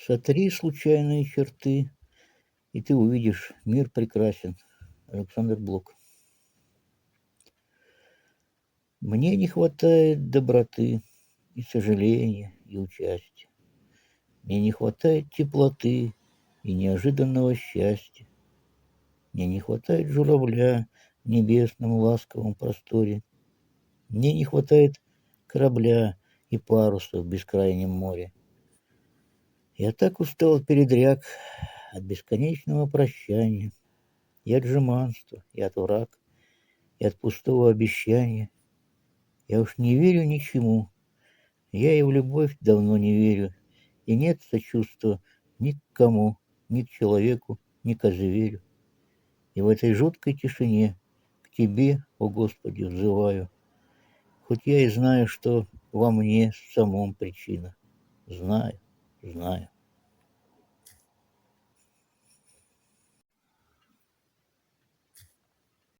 Сотри случайные черты, и ты увидишь, мир прекрасен. Александр Блок. Мне не хватает доброты и сожаления, и участия. Мне не хватает теплоты и неожиданного счастья. Мне не хватает журавля в небесном ласковом просторе. Мне не хватает корабля и паруса в бескрайнем море. Я так устал от передряг, от бесконечного прощания, и от жеманства, и от враг, и от пустого обещания. Я уж не верю ничему, я и в любовь давно не верю, и нет сочувствия ни к кому, ни к человеку, ни к зверю. И в этой жуткой тишине к тебе, о Господи, взываю, хоть я и знаю, что во мне самом причина. Знаю, знаю.